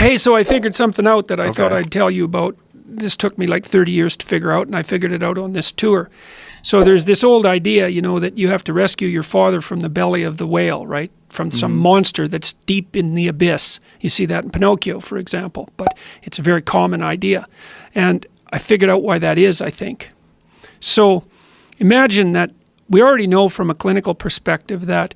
Hey, so I figured something out that I thought I'd tell you about. This took me like 30 years to figure out, and I figured it out on this tour. So there's this old idea, you know, that you have to rescue your father from the belly of the whale, right? From some monster that's deep in the abyss. You see that in Pinocchio, for example, but it's a very common idea. And I figured out why that is, I think. So imagine that we already know from a clinical perspective that,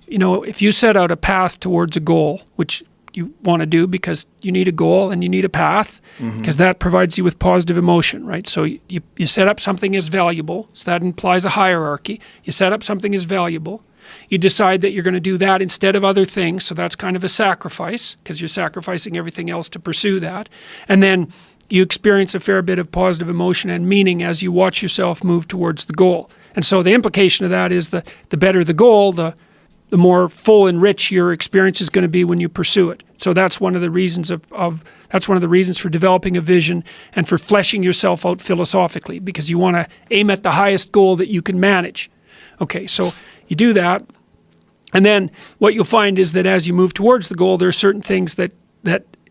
you know, if you set out a path towards a goal, which you want to do because you need a goal and you need a path, because that provides you with positive emotion, right? So you set up something as valuable, so that implies a hierarchy. You set up something as valuable. You decide that you're going to do that instead of other things, so that's kind of a sacrifice, because you're sacrificing everything else to pursue that. And then you experience a fair bit of positive emotion and meaning as you watch yourself move towards the goal. And so the implication of that is the better the goal, the more full and rich your experience is going to be when you pursue it. So that's one of the reasons that's one of the reasons for developing a vision and for fleshing yourself out philosophically, because you want to aim at the highest goal that you can manage. Okay, so you do that, and then what you'll find is that as you move towards the goal, there are certain things that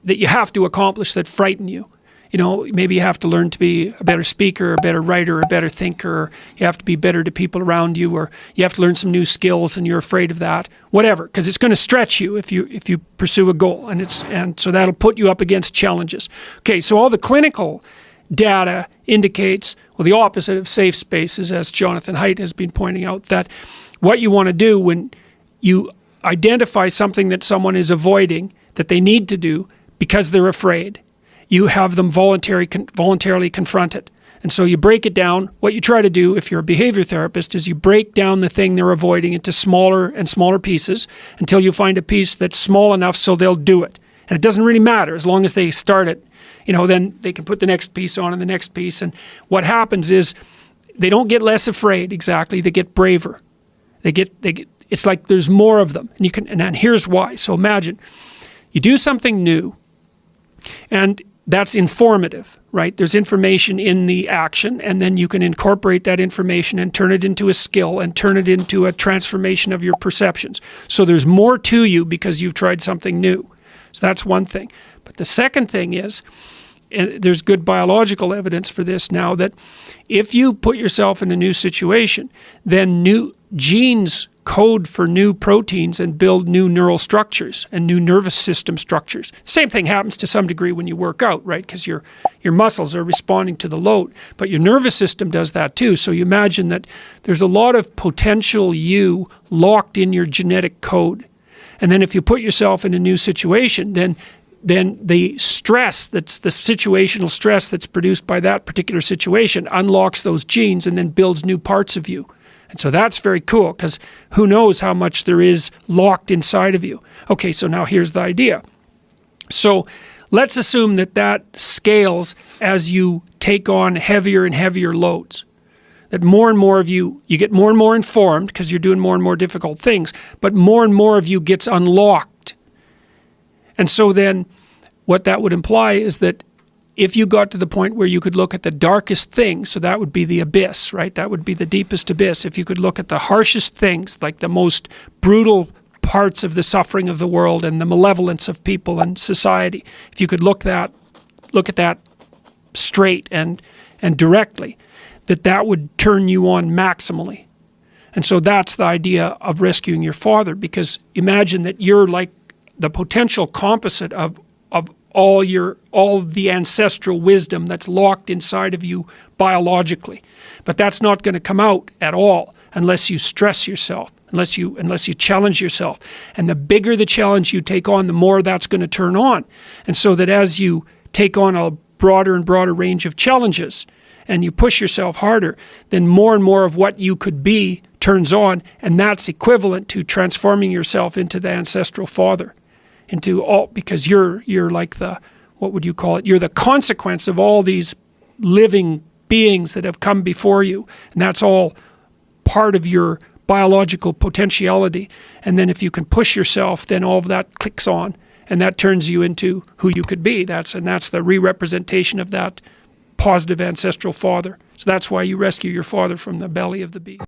you have to accomplish that frighten you. You know, maybe you have to learn to be a better speaker, a better writer, a better thinker, or you have to be better to people around you, or you have to learn some new skills and you're afraid of that, whatever, because it's going to stretch you if you pursue a goal, and so that'll put you up against challenges. Okay, so all the clinical data indicates, well, the opposite of safe spaces, as Jonathan Haidt has been pointing out, that what you want to do when you identify something that someone is avoiding that they need to do because they're afraid, you have them voluntarily confront it. And so you break it down. What you try to do if you're a behavior therapist is you break down the thing they're avoiding into smaller and smaller pieces until you find a piece that's small enough so they'll do it. And it doesn't really matter as long as they start it, you know, then they can put the next piece on and the next piece. And what happens is they don't get less afraid exactly, they get braver. They get it's like there's more of them. And here's why. So imagine you do something new, and that's informative, right? There's information in the action, and then you can incorporate that information and turn it into a skill and turn it into a transformation of your perceptions. So there's more to you because you've tried something new. So that's one thing. But the second thing is, and there's good biological evidence for this now, that if you put yourself in a new situation, then new genes code for new proteins and build new neural structures and new nervous system structures. Same thing happens to some degree when you work out, right? Because your muscles are responding to the load, but your nervous system does that too. So you imagine that there's a lot of potential you locked in your genetic code. And then if you put yourself in a new situation, then the stress, that's the situational stress that's produced by that particular situation, unlocks those genes and then builds new parts of you. And so that's very cool, because who knows how much there is locked inside of you. Okay, so now here's the idea. So let's assume that scales as you take on heavier and heavier loads. That more and more of you get more and more informed because you're doing more and more difficult things, but more and more of you gets unlocked. And so then what that would imply is that if you got to the point where you could look at the darkest things, so that would be the abyss, right? That would be the deepest abyss. If you could look at the harshest things, like the most brutal parts of the suffering of the world and the malevolence of people and society, if you could look at that straight and directly, that would turn you on maximally. And so that's the idea of rescuing your father, because imagine that you're like the potential composite of all the ancestral wisdom that's locked inside of you biologically. But that's not going to come out at all unless you stress yourself, unless you challenge yourself. And the bigger the challenge you take on, the more that's going to turn on. And so that as you take on a broader and broader range of challenges and you push yourself harder, then more and more of what you could be turns on, and that's equivalent to transforming yourself into the ancestral father. Because you're like what would you call it? You're the consequence of all these living beings that have come before you. And that's all part of your biological potentiality. And then if you can push yourself, then all of that clicks on, and that turns you into who you could be. That's the re-representation of that positive ancestral father. So that's why you rescue your father from the belly of the beast.